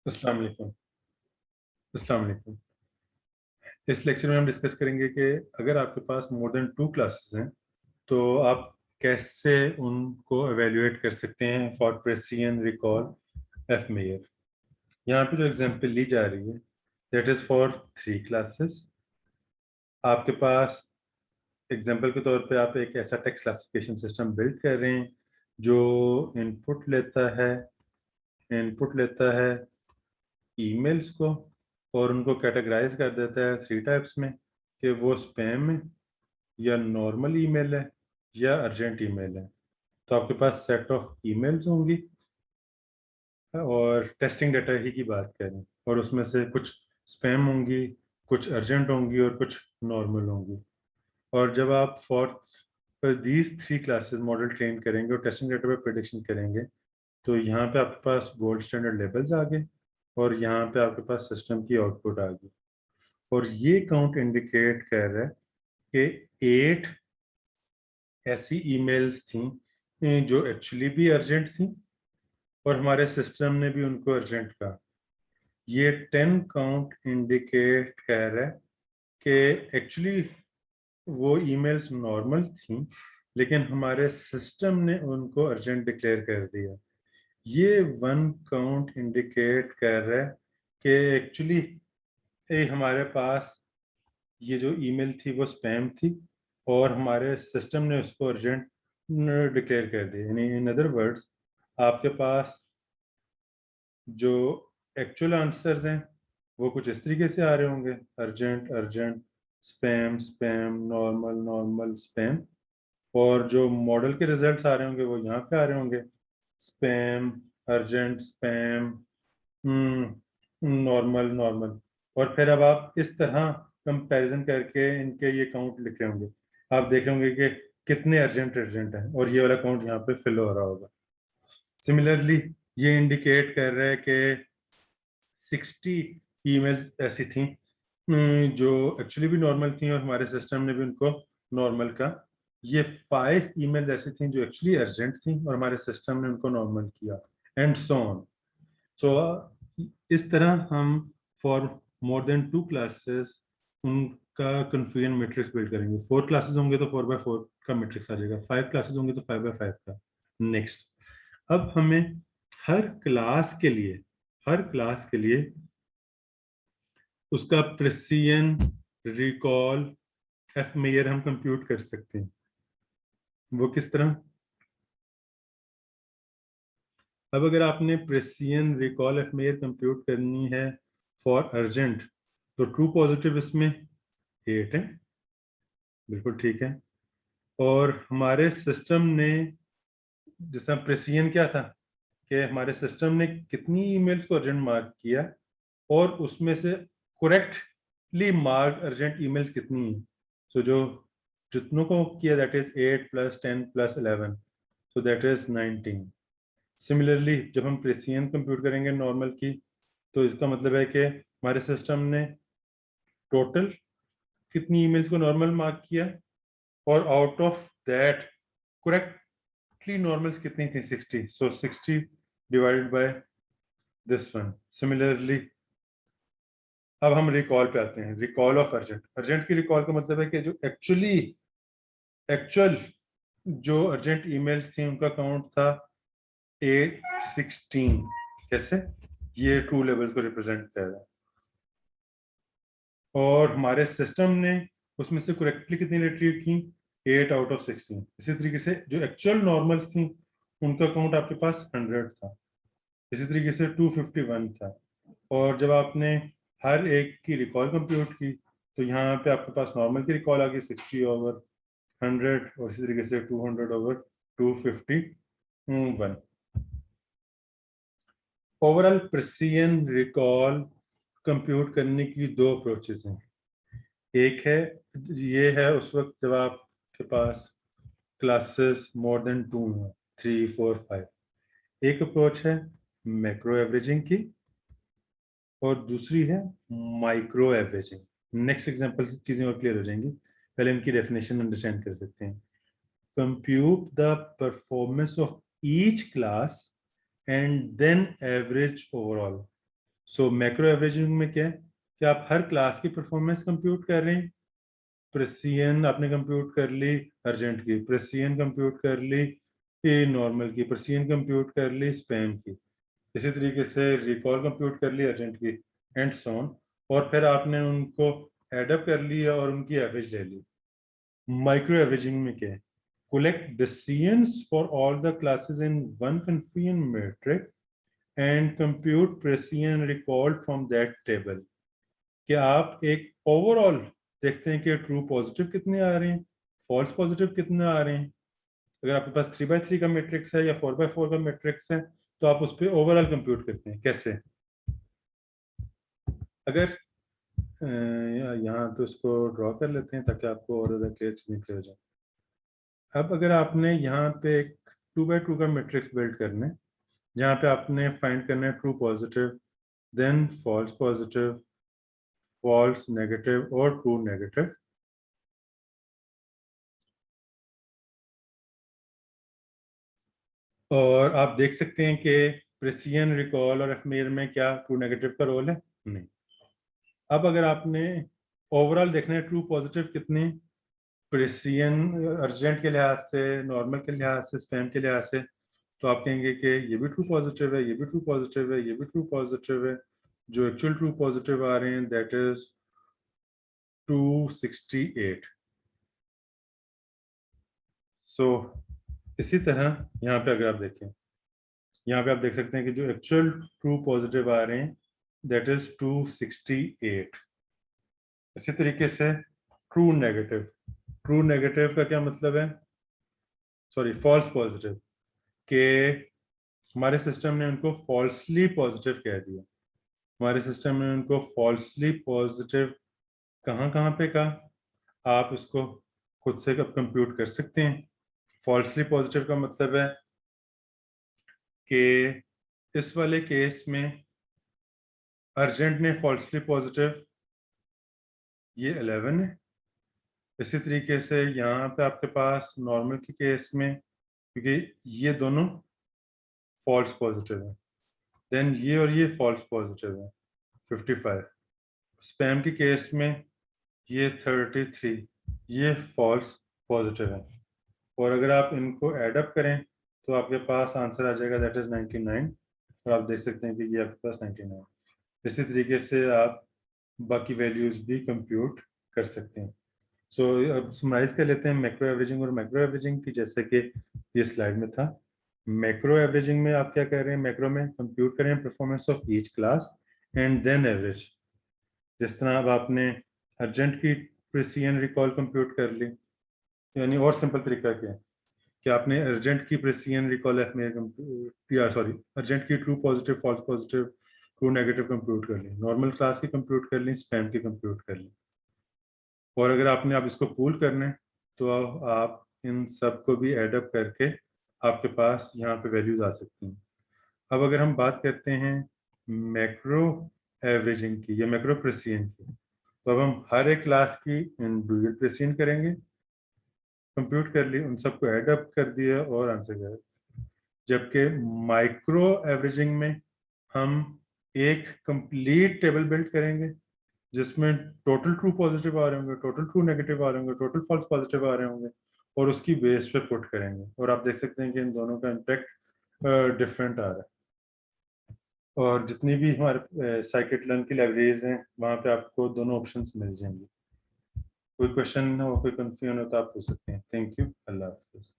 अस्सलाम वालेकुम। अस्सलाम वालेकुम। इस लेक्चर में हम डिस्कस करेंगे कि अगर आपके पास मोर देन 2 क्लासेस हैं तो आप कैसे उनको एवेल्युएट कर सकते हैं for precision recall F mayor. यहाँ पे जो एग्जांपल ली जा रही है दैट इज फॉर 3 क्लासेस। आपके पास एग्जांपल के तौर पे आप एक ऐसा टेक्स्ट क्लासिफिकेशन सिस्टम बिल्ड कर रहे हैं जो इनपुट लेता है इनपुट लेता है ईमेल्स को और उनको कैटेगराइज कर देता है 3 टाइप्स में कि वो स्पैम है या नॉर्मल ईमेल है या अर्जेंट ईमेल है। तो आपके पास सेट ऑफ ईमेल्स होंगी और टेस्टिंग डाटा ही की बात करें और उसमें से कुछ स्पैम होंगी, कुछ अर्जेंट होंगी और कुछ नॉर्मल होंगी। और जब आप for these 3 classes model train करेंगे और टेस्टिंग डाटा पे प्रेडिक्शन करेंगे तो यहाँ पे आपके पास गोल्ड स्टैंडर्ड लेवल्स आ गए और यहाँ पे आपके पास सिस्टम की आउटपुट आ गई। और ये काउंट इंडिकेट कर रहा है कि 8 ऐसी ईमेल्स थी जो एक्चुअली भी अर्जेंट थी और हमारे सिस्टम ने भी उनको अर्जेंट कहा। ये 10 काउंट इंडिकेट कर रहा है कि एक्चुअली वो ईमेल्स नॉर्मल थी लेकिन हमारे सिस्टम ने उनको अर्जेंट डिक्लेयर कर दिया। ये 1 काउंट इंडिकेट कर रहा है कि एक्चुअली हमारे पास ये जो ईमेल थी वो स्पैम थी और हमारे सिस्टम ने उसको अर्जेंट डिक्लेयर कर दिया। यानी इन अदर वर्ड्स आपके पास जो एक्चुअल आंसर्स हैं वो कुछ इस तरीके से आ रहे होंगे, urgent urgent, spam spam, normal normal, spam. और जो मॉडल के रिजल्ट्स आ रहे होंगे वो यहाँ पे आ रहे होंगे, spam, urgent, spam, normal normal. और फिर अब आप इस तरह कंपैरिजन करके इनके ये काउंट लिख रहे होंगे, आप देख रहे होंगे कि कितने अर्जेंट अर्जेंट हैं और ये वाला काउंट यहाँ पे फिल हो रहा होगा। सिमिलरली ये इंडिकेट कर रहा है कि 60 ईमेल्स ऐसी थी जो एक्चुअली भी नॉर्मल थी और हमारे सिस्टम ने भी उनको नॉर्मल का। ये 5 ईमेल्स ऐसी थी जो एक्चुअली अर्जेंट थी और हमारे सिस्टम ने उनको नॉर्मल किया, एंड सो ऑन। सो इस तरह हम फॉर मोर देन 2 क्लासेस उनका कन्फ्यूजन मैट्रिक्स बिल्ड करेंगे। 4 क्लासेस होंगे तो 4x4 का मैट्रिक्स आ जाएगा, 5 क्लासेस होंगे तो 5x5 का। नेक्स्ट, अब हमें हर क्लास के लिए हर क्लास के लिए उसका प्रेसिजन रिकॉल एफ मेयर हम कंप्यूट कर सकते हैं। वो किस तरह? अब अगर आपने precision recall F mayor compute करनी है फॉर अर्जेंट तो ट्रू पॉजिटिव इसमें 8 है, बिल्कुल ठीक है। और हमारे सिस्टम ने, जिस तरह प्रेसिजन क्या था कि हमारे सिस्टम ने कितनी ईमेल्स को अर्जेंट मार्क किया और उसमें से करेक्टली मार्क अर्जेंट ईमेल्स कितनी हैं। सो जो जितनों को किया that is 8 + 10 + 11, so that is 19। Similarly जब हम प्रेसिजन कंप्यूट करेंगे नॉर्मल की तो इसका मतलब है कि हमारे सिस्टम ने टोटल कितनी ईमेल्स को नॉर्मल मार्क किया और out of that correctly normals कितनी थी, 60। सो 60 divided by this one. Similarly अब हम रिकॉल पे आते हैं, रिकॉल ऑफ अर्जेंट। अर्जेंट की रिकॉल का मतलब है कि जो एक्चुअल जो अर्जेंट ईमेल्स थी उनका काउंट था 816। कैसे? ये ट्रू लेवल्स को रिप्रेजेंट कर रहा है और हमारे सिस्टम ने उसमें से करेक्टली कितनी रिट्रीव की, 8/16। इसी तरीके से जो एक्चुअल नॉर्मल्स थी उनका काउंट आपके पास 100 था, इसी तरीके से 251 था। और जब आपने हर एक की रिकॉल कंप्यूट की तो यहाँ पे आपके पास नॉर्मल की रिकॉल आ गई 60/100 और इसी तरीके से 200/251। ओवरऑल प्रेसिजन रिकॉल कंप्यूट करने की 2 अप्रोचेस हैं। एक है, ये है उस वक्त जब आपके पास क्लासेस मोर देन 2 हैं, 3 4 5। एक अप्रोच है मैक्रो एवरेजिंग की और दूसरी है माइक्रो एवरेजिंग। नेक्स्ट एग्जांपल से चीजें और क्लियर हो जाएंगी, पहले इनकी डेफिनेशन अंडरस्टैंड कर सकते हैं। Compute the performance of each class and then average overall. So macro averaging में क्या है कि आप हर क्लास की परफॉर्मेंस कंप्यूट कर रहे हैं। प्रेसियन आपने कंप्यूट कर ली अर्जेंट की, प्रेसियन कंप्यूट कर ली नॉर्मल की, प्रेसियन कंप्यूट कर ली स्पैम की, इसी तरीके से रिकॉल कंप्यूट कर ली अर्जेंट की, एंड सो ऑन। और फिर आपने उनको एडअप कर लिया और उनकी एवरेज ले ली। माइक्रो एवरेजिंग में क्या है, collect decisions for all the classes in one Confucian metric and compute Precision recalled from that table। कि आप एक ओवरऑल देखते हैं कि ट्रू पॉजिटिव कितने आ रहे हैं, फॉल्स पॉजिटिव कितने आ रहे हैं। अगर आपके पास 3x3 का मैट्रिक्स है या 4x4 का मैट्रिक्स है तो आप उस पर ओवरऑल कंप्यूट करते हैं। कैसे, अगर यहाँ तो इसको ड्रॉ कर लेते हैं ताकि आपको और ज़्यादा क्लियर चीज़ें क्लियर हो जाए। अब अगर आपने यहाँ पे एक 2x2 का मैट्रिक्स बिल्ड करना है जहाँ पे आपने फाइंड करना है true positive, then false positive, false negative और ट्रू नेगेटिव। और आप देख सकते हैं कि प्रेसियन, रिकॉल और एफमेर में क्या ट्रू नेगेटिव का रोल है? नहीं। अब अगर आपने ओवरऑल देखना है ट्रू पॉजिटिव कितने, प्रेसियन अर्जेंट के लिहाज से, नॉर्मल के लिहाज से, स्पैम के लिहाज से, तो आप कहेंगे कि ये भी ट्रू पॉजिटिव है, ये भी ट्रू पॉजिटिव है, ये भी ट्रू पॉजिटिव है। जो एक्चुअल ट्रू पॉजिटिव आ रहे हैं दैट इज 268। सो इसी तरह यहाँ पे अगर आप देखें, यहाँ पे आप देख सकते हैं कि जो एक्चुअल ट्रू पॉजिटिव आ रहे हैं दैट इज 268। इसी तरीके से ट्रू नेगेटिव, ट्रू नेगेटिव का क्या मतलब है, सॉरी फॉल्स पॉजिटिव, के हमारे सिस्टम ने उनको फॉल्सली पॉजिटिव कह दिया। हमारे सिस्टम ने उनको फॉल्सली पॉजिटिव कहाँ कहाँ पे कहा, आप इसको खुद से अब कंप्यूट कर सकते हैं। फॉल्सली पॉजिटिव का मतलब है कि इस वाले केस में अर्जेंट ने फॉल्सली पॉजिटिव ये 11 है। इसी तरीके से यहाँ पे आपके पास नॉर्मल के केस में, क्योंकि ये दोनों फॉल्स पॉजिटिव है, देन ये और ये फॉल्स पॉजिटिव है 55। स्पैम के केस में ये 33, ये फॉल्स पॉजिटिव है। और अगर आप इनको एडअप करें तो आपके पास आंसर आ जाएगा दैट इज 99। और आप देख सकते हैं कि ये आपके पास 99। इसी तरीके से आप बाकी वैल्यूज भी कंप्यूट कर सकते हैं। सो अब समराइज कर लेते हैं मैक्रो एवरेजिंग और माइक्रो एवरेजिंग की, जैसे कि ये स्लाइड में था। मैक्रो एवरेजिंग में आप क्या कर रहे हैं, मैक्रो में कंप्यूट करें performance of each class and then average. जिस तरह अब आपने अर्जेंट की प्रेसियन रिकॉल कंप्यूट कर ली, यानी और सिंपल तरीका क्या है कि आपने अर्जेंट की प्रेसियन रिकॉल एफ में सॉरी अर्जेंट की true positive, false positive, true negative compute कर ली, नॉर्मल क्लास की कंप्यूट कर ली, स्पैम की कंप्यूट कर ली। और अगर आपने आप इसको पूल करना है तो आप इन सब को भी एडअप करके आपके पास यहाँ पे वैल्यूज आ सकती हैं। अब अगर हम बात करते हैं मैक्रो एवरेजिंग की या मैक्रो प्रेसियन की, तो अब हम हर एक क्लास की इंडिविजुअल प्रेसियन करेंगे, कंप्यूट कर ली, उन सबको एडअप कर दिया और आंसर कर। जबकि माइक्रो एवरेजिंग में हम एक कंप्लीट टेबल बिल्ड करेंगे जिसमें टोटल ट्रू पॉजिटिव आ रहे होंगे, टोटल ट्रू नेगेटिव आ रहे होंगे, टोटल फॉल्स पॉजिटिव आ रहे होंगे, और उसकी बेस पे पुट करेंगे। और आप देख सकते हैं कि इन दोनों का इम्पैक्ट डिफरेंट आ रहा है। और जितनी भी हमारे साइकिट लर्न की लाइब्रेरीज हैं वहाँ पे आपको दोनों ऑप्शंस मिल जाएंगे। कोई क्वेश्चन हो, कोई कंफ्यूजन हो तो आप पूछ सकते हैं। थैंक यू, अल्लाह हाफिज़।